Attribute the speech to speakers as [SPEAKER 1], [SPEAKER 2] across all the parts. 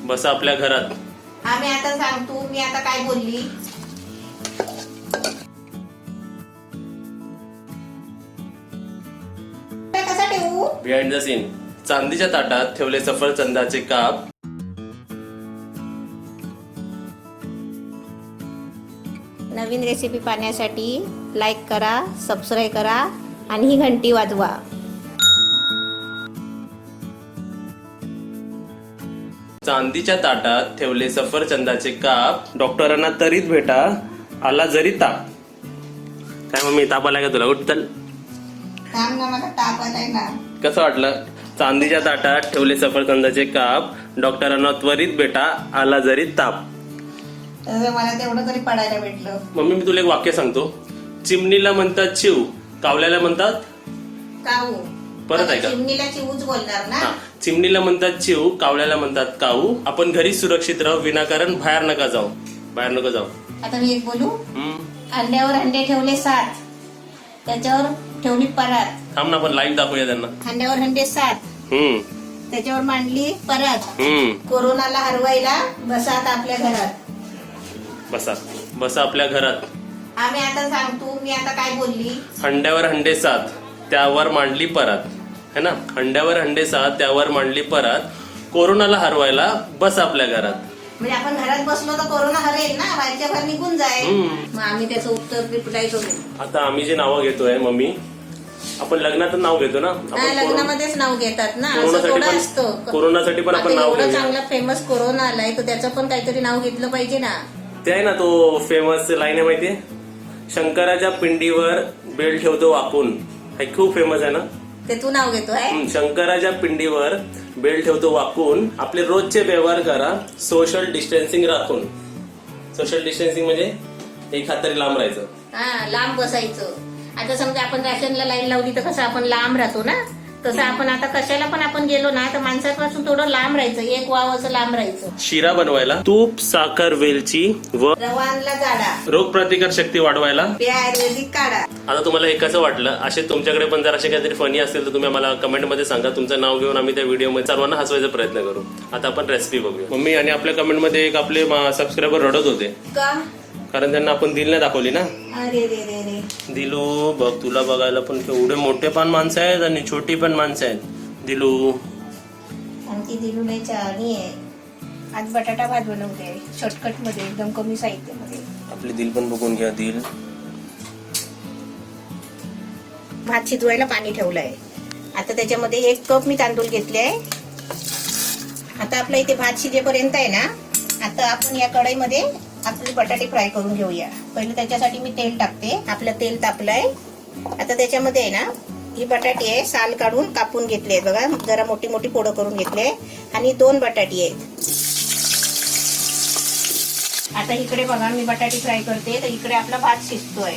[SPEAKER 1] बसा आपल्या घरात.
[SPEAKER 2] आम्ही आता सांगतो, मी आता काय बोलली. कसा ठेवू?
[SPEAKER 1] Behind the scene. चांदीच्या ताटात ठेवले सफरचंदाचे काप.
[SPEAKER 2] नवीन रेसिपी पाहण्यासाठी लाईक करा, सबस्क्राईब करा आणि ही घंटी वाजवा.
[SPEAKER 1] चांदीच्या ताटात ठेवले सफरचंदाचे काप. डॉक्टरांना तरीच भेटा, आला जरी ताप. काय मम्मी, ताप आला का तुला? उठ चल.
[SPEAKER 2] थांब ना, मला ताप आलाय ना.
[SPEAKER 1] कसं वाटलं? चांदीच्या ताटात ठेवले सफरचंदाचे काप. डॉक्टरांना त्वरित भेटा, आला जरी ताप.
[SPEAKER 2] मला तेवढं तरी पडायला भेटलं.
[SPEAKER 1] मम्मी, मी तुला एक वाक्य सांगतो. चिमणीला म्हणतात चिव, कावल्याला म्हणतात
[SPEAKER 2] काऊ.
[SPEAKER 1] परत आहे का?
[SPEAKER 2] चिमणीला चिवूच बोलणार ना.
[SPEAKER 1] चिमणीला म्हणतात चिव, कावल्याला म्हणतात काऊ. आपण घरी सुरक्षित राहू, विनाकारण बाहेर नका जाऊ. बाहेर नका जाऊ.
[SPEAKER 2] आता मी एक बोलू. अंड्यावर अंडे ठेवले 7, त्याच्यावर ठेवली परात.
[SPEAKER 1] थांब ना, आपण लाईव्ह दाखवूया त्यांना.
[SPEAKER 2] अंड्यावर अंडे 7, त्याच्यावर मांडली परात. कोरोनाला हरवायला बसा आता आपल्या घरात.
[SPEAKER 1] बसा आपल्या घरात.
[SPEAKER 2] आम्ही आता सांगतो, मी आता काय बोलली.
[SPEAKER 1] अंड्यावर अंडे 7, त्यावर मांडली परात. है ना? अंड्यावर अंडे 7, त्यावर मांडली परात. कोरोनाला हरवायला बस आपल्या घरात.
[SPEAKER 2] म्हणजे आपण घरात बसलो तर कोरोना हरेल ना, बाहेरच्या बाहेर निघून जाईल. मग आम्ही त्याचं उत्तर रिप्लाय करू.
[SPEAKER 1] आता आम्ही जे नावं घेतोय मम्मी, आपण लग्नात नाव घेतो ना.
[SPEAKER 2] लग्नामध्येच नाव घेतात ना, असं थोडं असतं.
[SPEAKER 1] कोरोनासाठी पण आपण नाव
[SPEAKER 2] एवढं चांगला फेमस कोरोना आलाय, तर त्याचं पण काहीतरी नाव घेतलं पाहिजे ना.
[SPEAKER 1] ते आहे ना, तो फेमस लाईन आहे माहितीये, शंकराच्या पिंडीवर बेल ठेवतो वाकून. हे खूप फेमस आहे ना.
[SPEAKER 2] ते तू नाव घेतोय.
[SPEAKER 1] शंकराच्या पिंडीवर बेल ठेवतो वाकून. आपले रोजचे व्यवहार करा सोशल डिस्टन्सिंग राखून. सोशल डिस्टन्सिंग म्हणजे एक हात तरी लांब राहायचं.
[SPEAKER 2] लांब बसायचं. आता समजा आपण राशनला लाईन लावली तर कसं आपण लांब राहतो ना, तसं आपण आता कशाला पण आपण गेलो ना तर माणसापासून थोडं लांब राहायचं. एक वाव असं लांब राहायचं.
[SPEAKER 1] शिरा बनवायला तूप, साखर, वेलची व
[SPEAKER 2] रवा आणला जाडा.
[SPEAKER 1] रोग प्रतिकार शक्ती वाढवायला
[SPEAKER 2] आयुर्वेदिक काढा.
[SPEAKER 1] आता तुम्हाला हे कसं वाटलं? असे तुमच्याकडे पण जर असे काहीतरी फनी असतील तर तुम्ही आम्हाला कमेंट मध्ये सांगा. तुमचं नाव घेऊन आम्ही त्या व्हिडिओ मध्ये सर्वांना हसवायचा प्रयत्न करू. आता आपण रेसिपी बघूया. मम्मी, आणि आपल्या कमेंट मध्ये एक आपले सबस्क्रायबर रडत होते
[SPEAKER 2] का?
[SPEAKER 1] कारण त्यांना आपण दिल नाही दाखवली ना.
[SPEAKER 2] अरे रे रे रे.
[SPEAKER 1] दिलू बघ, तुला बघायला पण केवढे मोठे पण माणसं आहेत आणि छोटी पण माणसं आहेत. दिलू,
[SPEAKER 2] आमची दिलू लय छानी आहे. आज बटाटा भात बनवते शॉर्टकट मध्ये, एकदम कमी साहित्य मध्ये.
[SPEAKER 1] आपली दिल पण बघून घ्या. दिल
[SPEAKER 2] भात शिजवायला पाणी ठेवलंय. आता त्याच्यामध्ये 1 कप मी तांदूळ घेतले आहे. आता आपल्या इथे भात शिजेपर्यंत आहे ना, आता आपण या कढईमध्ये आपले बटाटे फ्राय करून घेऊया. पहिले त्याच्यासाठी मी तेल टाकते. आपलं तेल तापलंय. आता त्याच्यामध्ये आहे ना, ही बटाटे आहे, साल काढून कापून घेतले आहेत बघा. जरा मोठी मोठी फोडं करून घेतले. आणि 2 बटाटे आहेत. आता इकडे बघा, मी बटाटे फ्राय करते तर इकडे आपला भात शिजतोय.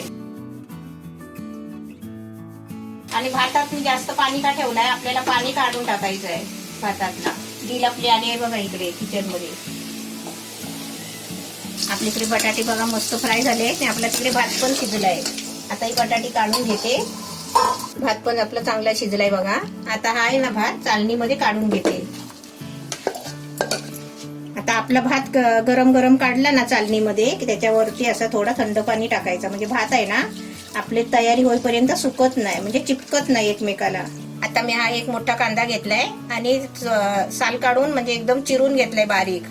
[SPEAKER 2] आणि भातात मी जास्त पाणी का ठेवलंय, आपल्याला पाणी काढून टाकायचं आहे भातातला. दिल आपली आली आहे बघा इकडे किचन मध्ये. आपल्या इकडे बटाटे बघा मस्त फ्राय झाले आणि आपल्या तिकडे भात पण शिजलाय. आता ही बटाटे काढून घेते. भात पण आपला चांगला शिजलाय बघा. आता हा आहे ना भात चालणीमध्ये काढून घेते. आता आपला भात गरम गरम काढला ना चालणीमध्ये की त्याच्यावरती असं थोडं थंड पाणी टाकायचं. म्हणजे भात आहे ना आपली तयारी होईपर्यंत सुकत नाही, म्हणजे चिपकत नाही एकमेकाला. आता मी हा एक मोठा कांदा घेतलाय आणि साल काढून म्हणजे एकदम चिरून घेतलाय बारीक.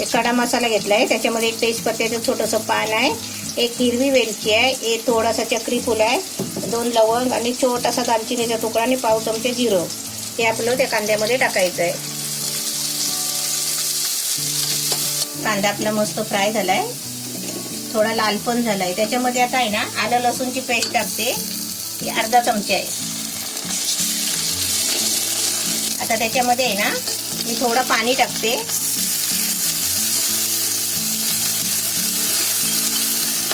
[SPEAKER 2] एक खडा मसाला घेतलाय. त्याच्यामध्ये एक तेजपत्त्याचं छोटंसं पान आहे, एक हिरवी वेलची आहे, एक थोडासा चक्री फूल आहे, 2 लवंग आणि छोटासा दालचिनीचा तुकडा आणि पाव चमचे जिरं. हे आपलं त्या कांद्यामध्ये टाकायचं आहे. कांदा आपला मस्त फ्राय झालाय, थोडा लाल पण झालाय. त्याच्यामध्ये आता आहे ना आलं लसूणची पेस्ट टाकते. ही अर्धा चमचा आहे. आता त्याच्यामध्ये आहे ना मी थोडं पाणी टाकते.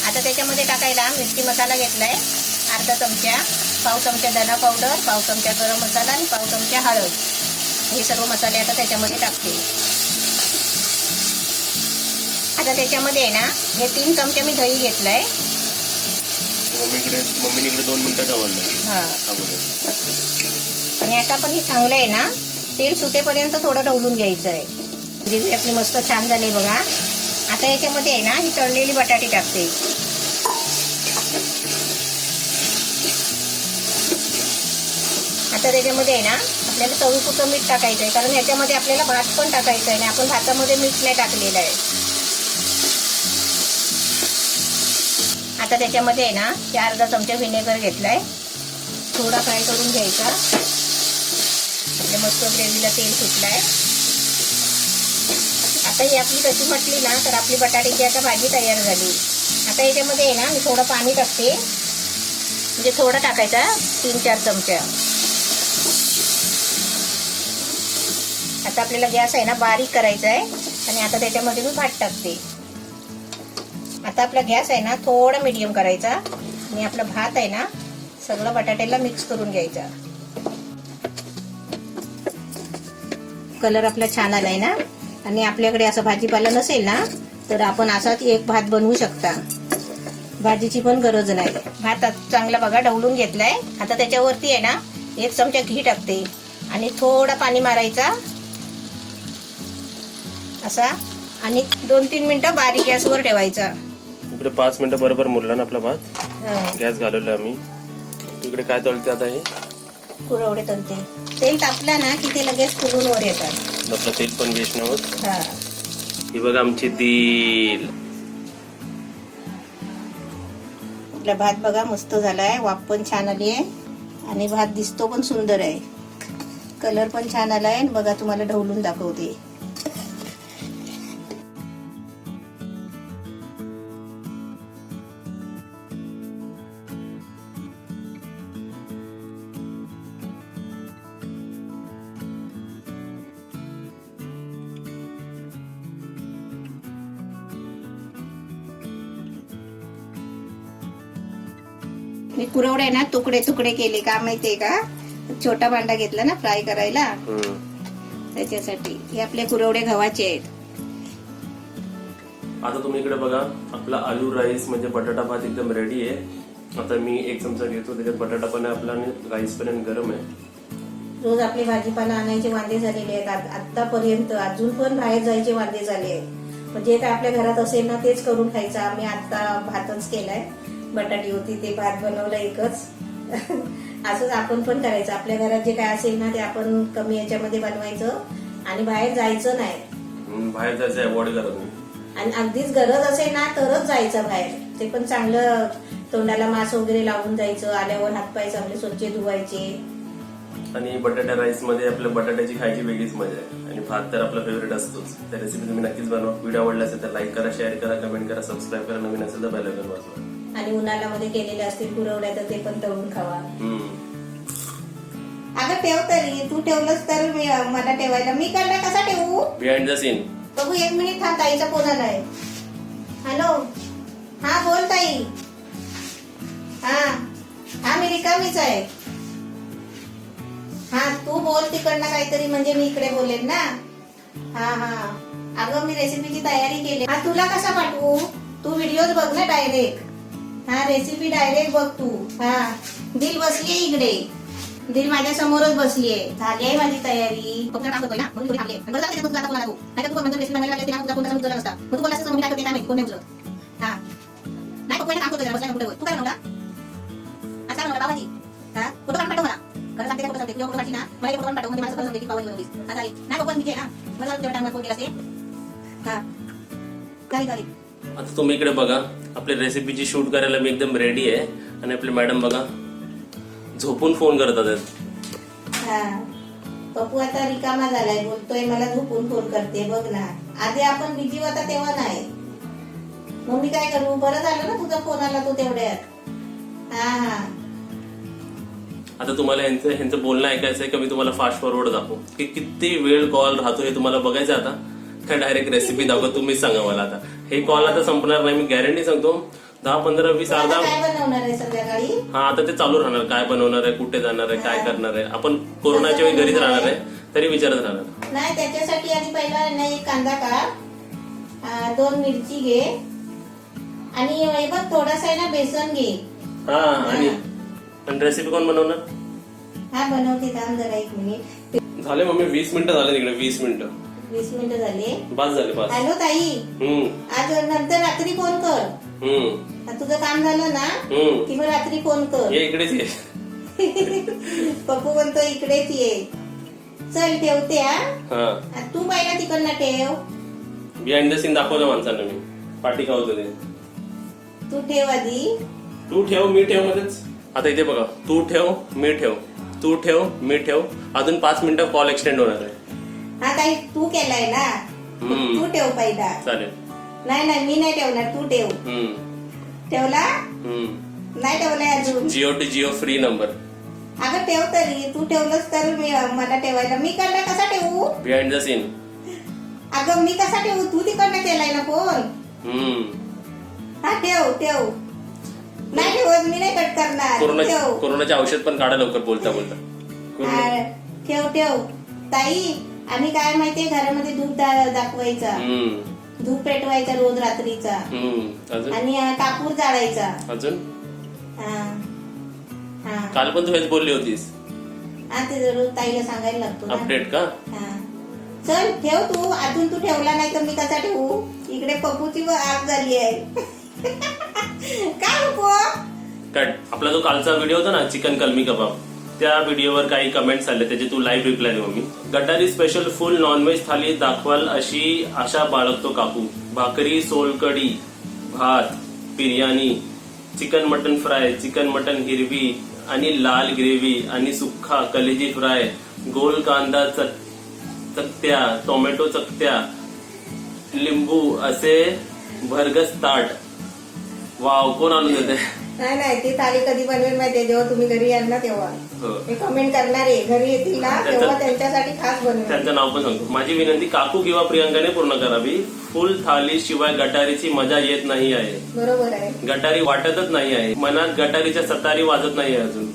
[SPEAKER 2] आता त्याच्यामध्ये टाकायला मिरची मसाला घेतलाय अर्धा चमचा, पाव चमचा धना पावडर, पाव चमचा गरम मसाला आणि पाव चमचा हळद. हे सर्व मसाले आता त्याच्यामध्ये टाकते. आता त्याच्यामध्ये आहे ना हे 3 चमचे मी दही घेतलाय.
[SPEAKER 1] मम्मीने इकडे 2 मिनिटं ठेवलं.
[SPEAKER 2] आणि आता पण हे चांगलं आहे ना तेल सुटेपर्यंत थोडं ढवळून घ्यायचं आहे. जी आपली मस्त छान झाली बघा. आता याच्यामध्ये आहे ना ही तळलेली बटाटे टाकते. आता त्याच्यामध्ये आहे ना आपल्याला चवीपुरतं मीठ टाकायचं आहे, कारण याच्यामध्ये आपल्याला भात पण टाकायचा आहे आणि आपण भातामध्ये मीठ नाही टाकलेलं आहे. आता त्याच्यामध्ये आहे ना अर्धा चमचा व्हिनेगर घेतलाय, थोडा फ्राय करून घ्यायचा. आपल्या मस्त ग्रेव्हीला तेल सुटलाय. आता ही आपली कशी म्हटली ना तर आपली बटाट्याची आता भाजी तयार झाली. आता याच्यामध्ये आहे ना मी थोडं पाणी टाकते, म्हणजे थोडं टाकायचा 3-4 चमचा. आता आपल्याला गॅस आहे ना बारीक करायचा आहे आणि आता त्याच्यामध्ये मी भात टाकते. आता आपला गॅस आहे ना थोडा मीडियम करायचा आणि आपला भात आहे ना सगळं बटाट्याला मिक्स करून घ्यायचा. कलर आपला छान आलाय ना. आणि आपल्याकडे असं भाजीपाला नसेल ना तर आपण असाच एक भात बनवू शकता, भाजीची पण गरज नाही. भात चांगला बघा ढवळून घेतलाय. आता त्याच्यावरती आहे ना 1 चमचा घी टाकते आणि थोडा पाणी मारायचा असा आणि 2-3 मिनिटं बारीक गॅसवर ठेवायचा.
[SPEAKER 1] इकडे 5 मिनिटं बरोबर मुरला ना आपला भात. गॅस घालवला आम्ही. इकडे काय तळते आता हे
[SPEAKER 2] कुरवडे तळते. तेल तापला ना की ते लगेच फुलून वर येतात.
[SPEAKER 1] आपलं तेल पण वेस्ट नाही होत.
[SPEAKER 2] हा
[SPEAKER 1] ही बघा आमची दिल.
[SPEAKER 2] आपला भात बघा मस्त झालाय, वाफ पण छान आली आहे आणि भात दिसतो पण सुंदर आहे, कलर पण छान आलाय. बघा तुम्हाला ढवलून दाखवते. मी कुरवडे ना तुकडे तुकडे केले का माहितीये का, छोटा भांडा घेतला ना फ्राय करायला त्याच्यासाठी. हे आपले कुरवडे गव्हाचे आहेत.
[SPEAKER 1] आता तुम्ही इकडे बघा आपला आलू राईस म्हणजे बटाटा भात एकदम रेडी आहे. आता मी 1 चमचा घेतो, त्याच्यात बटाटा पण आहे आपला आणि राईस पण गरम आहे.
[SPEAKER 2] रोज आपले भाजीपाला आणायचे वांदे झालेले आहेत आतापर्यंत, अजून पण बाहेर जायचे वांदे झाले आहेत. म्हणजे काय आपल्या घरात असेल ना तेच करून खायचं. आम्ही आता भातच केलाय, बटाटी होती ते भात बनवलं एकच. असंच आपण पण करायचं. आपल्या घरात जे काय असेल ना ते आपण कमी याच्यामध्ये बनवायचं आणि बाहेर जायचं नाही.
[SPEAKER 1] बाहेर जायचं अवॉइड करा तुम्ही.
[SPEAKER 2] आणि अगदीच गरज असेल ना तरच जायचं बाहेर. ते पण चांगलं तोंडाला मास्क वगैरे लावून जायचं. आल्यावर हातपाय चांगले स्वच्छ धुवायचे.
[SPEAKER 1] आणि बटाटा राईस मध्ये आपल्या बटाट्याची खायची वेगळीच मजा आहे. आणि भात तर आपला फेवरेट असतोच. त्या रेसिपी तुम्ही नक्कीच बनवा. व्हिडिओ आवडला असेल तर लाईक करा, शेअर करा, कमेंट करा, सबस्क्राईब करा. नवीन असेल तर बेल आयकॉन वाजवा.
[SPEAKER 2] आणि उन्हाळ्यामध्ये केलेले असतील कुरवड्या तर ते पण तळून खावा. अगं ठेव तरी, तू ठेवलंस तर मला ठेवायला. मी करणार कसा ठेवू?
[SPEAKER 1] Behind the scene.
[SPEAKER 2] बघू 1 मिनिट थांब, ताईचा फोन आलाय. हॅलो, हा बोल ताई. हा मी रिकामीच आहे. हा तू बोल तिकडनं काहीतरी, म्हणजे मी इकडे बोलेन ना. हा अगं मी रेसिपीची तयारी केली. हा तुला कसा पाठवू? तू व्हिडिओज बघ ना डायरेक्ट. हा रेसिपी डायरेक्ट बघ तू. हा दिल बसलीये इकडे, दिल माझ्या समोरच बसलीये. झाली आहे माझी तयारी. फक्त काम करतोय ना म्हणून थोडी थांबले. बरं झालं तुझा फोन आला. नाही तर तू म्हणजे रेसिपी बनवायला लागली तेव्हा तुझा फोन उचलला नसता. मग तू बोललास तर मी काय करते काय माहिती, कोण नाही उचलत. हा नाही पप्पा काम करतोय बसला कुठे. तू काय म्हणला आता म्हणला बाबाजी. हा फोटो काढून पाठव मला. खरं सांगते फोटो सांगते तुझ्या फोटो काढली ना मला एक फोटो पाठव, म्हणजे मला खरं सांगते की पावाजी बनवलीस. आता नाही पप्पा मी ना मला तेवढा टाइम फोन केला असेल. हा काय
[SPEAKER 1] आता तुम्ही इकडे बघा आपल्या रेसिपीची शूट करायला मी एकदम रेडी आहे. आणि आपले मॅडम बघा झोपून फोन करतात आहेत.
[SPEAKER 2] हा पप्पू आता रिकामा झालाय, बोलतोय मला झोपून फोन करते. बघ ना, आधी आपण बिझी होता तेव्हा नाही. मग मी काय करू? बरं झालं ना तुझा फोन आला तो तेवढ्यात. हा
[SPEAKER 1] आता तुम्हाला ह्यांचं बोलणं ऐकायचं आहे का मी तुम्हाला फास्ट फॉरवर्ड दाखवू की किती वेळ कॉल राहतो हे तुम्हाला बघायचं आता काय डायरेक्ट रेसिपी दाखव? तुम्हीच सांगा मला. आता हे कॉल आता संपणार नाही, मी गॅरंटी सांगतो. 10, 15, 20 अर्धा.
[SPEAKER 2] काय बनवणार आहे संध्याकाळी?
[SPEAKER 1] हा आता ते चालू राहणार. काय बनवणार आहे, कुठे जाणार आहे, काय करणार आहे. आपण कोरोनाच्या वेळी घरीच राहणार आहे तरी विचारत राहणार
[SPEAKER 2] नाही. त्याच्यासाठी आधी पहिला नाही 1 कांदा काढ, 2 मिरची घे आणि हे बघ थोडासा आहे ना बेसन घे.
[SPEAKER 1] हा आणि रेसिपी कोण बनवणार?
[SPEAKER 2] हा बनवते, थांब जरा 1 मिनिट.
[SPEAKER 1] झाले मम्मी 20 मिनिटं झाले तिकडे. 20 मिनिटं
[SPEAKER 2] 20 मिनिटं झाले.
[SPEAKER 1] बस झाले बस.
[SPEAKER 2] हॅलो ताई, आज नंतर रात्री फोन कर. तुझं काम झालं ना की मग रात्री फोन कर.
[SPEAKER 1] ये इकडेच ये.
[SPEAKER 2] पप्पू म्हणतो इकडेच ये. चल ठेवते हा. तू पहिला तिकडनं ठेव.
[SPEAKER 1] बिहाइंड द सीन दाखवलं माणसांना मी. पाठी का होतं ते.
[SPEAKER 2] तू ठेव आधी.
[SPEAKER 1] तू ठेव मी ठेव मध्येच. आता इथे बघा, तू ठेव मी ठेव, तू ठेव मी ठेव. अजून 5 मिनिटं कॉल एक्सटेंड होणार आहे.
[SPEAKER 2] हा ताई, तू केलाय ना, तू ठेव पहिला.
[SPEAKER 1] चालेल.
[SPEAKER 2] नाही मी नाही ठेवणार, तू ठेव. ठेवला? नाही ठेवलाय अजून.
[SPEAKER 1] Jio to Jio free number.
[SPEAKER 2] अगं ठेव तरी. तू ठेवलंस तर मला ठेवायला. मी कडनं कसा ठेवू?
[SPEAKER 1] Behind the scene.
[SPEAKER 2] अगं मी कसा ठेवू? तू तिकडनं केलाय ना फोन. हा ठेव. नाही ठेवत, मी नाही कट करणार. ठेव.
[SPEAKER 1] कोरोनाचे औषध पण काढा लवकर बोलता बोलता.
[SPEAKER 2] ठेव. ताई, आम्ही काय माहितीये, घरामध्ये धूप दाखवायचा, धूप पेटवायचा रोज रात्रीचा, आणि कापूर जाळायचा.
[SPEAKER 1] अजून काल पण तू हेच बोलली होतीस.
[SPEAKER 2] हा, ते रोज ताईला सांगायला लागतो.
[SPEAKER 1] अपडेट का?
[SPEAKER 2] चल ठेव तू. अजून तू ठेवला नाही तर मी कसा ठेवू? इकडे पप्पूची आग झाली आहे. काय पप्पू?
[SPEAKER 1] कट. आपला जो कालचा व्हिडिओ होता ना, चिकन कलमी कबाब, त्या व्हिडिओवर काही कमेंट्स आले, त्याचे तू लाईव्ह रिप्लाय देऊ. मी गटारी स्पेशल फुल नॉनव्हेज थाली दाखवाल अशी आशा बाळगतो काकू. भाकरी, सोलकढी, भात, biryani, chicken mutton fry, chicken mutton हिरवी आणि लाल ग्रेव्ही आणि सुक्खा कलेजी फ्राय, गोल कांदा चकत्या, टोमॅटो चकत्या, लिंबू असे भरगस ताट. वाव, कोण आणून देते?
[SPEAKER 2] नाही, ती थाली कधी बनवेल माहितीये? जेव्हा तुम्ही घरी याल ना तेव्हा. मी कमेंट करणार आहे. घरी येतील ना तेव्हा त्यांच्यासाठी खास बनवेल.
[SPEAKER 1] त्यांचं नाव पण सांगतो. माझी विनंती काकू किंवा प्रियंकाने पूर्ण करावी. फुल थाली शिवाय गटारीची मजा येत नाही आहे.
[SPEAKER 2] बरोबर आहे.
[SPEAKER 1] गटारी वाटतच नाही आहे. मनात गटारीच्या सतारी वाजत नाही आहे अजून.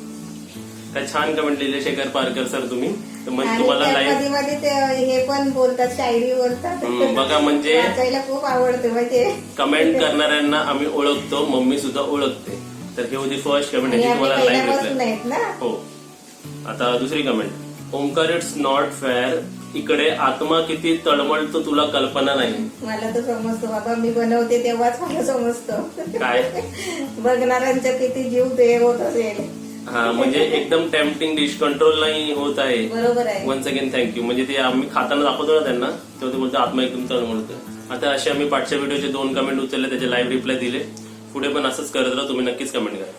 [SPEAKER 1] काय छान कमेंट लिहिले शेखर पारकर सर तुम्ही. म्हणजे तुम्हाला लाईव्ह
[SPEAKER 2] मध्ये ते हे पण बोलतात, शायरी बोलतात.
[SPEAKER 1] बघा, म्हणजे
[SPEAKER 2] वाचायला खूप आवडतं माहितीये.
[SPEAKER 1] कमेंट करणाऱ्यांना आम्ही ओळखतो, मम्मी सुद्धा ओळखते. तर हे होती फर्स्ट कमेंट, याची तुम्हाला लाईव्ह रिप्लाय. हो. आता दुसरी comment. Omkar, it's not fair. इकडे आत्मा किती तळमळतो तुला कल्पना नाही.
[SPEAKER 2] मला तर समजतो बाबा, मी बनवते तेव्हाच मला समजतं.
[SPEAKER 1] काय?
[SPEAKER 2] बघणाऱ्यांचा किती जीव ते होत असेल.
[SPEAKER 1] हा, म्हणजे एकदम टेम्पटिंग डिश, कंट्रोल नाही होत आहे.
[SPEAKER 2] बरोबर आहे.
[SPEAKER 1] Once again thank you. म्हणजे ते आम्ही खाताना दाखवतो ना त्यांना, तेव्हा ते बोलतो आत्मा एकदम तळमळतो. आता असे आम्ही पाठच्या व्हिडिओचे 2 कमेंट उचलले, त्याचे लाईव्ह रिप्लाय दिले. पुढे पण असंच करत राहा तुम्ही. नक्कीच कमेंट करा.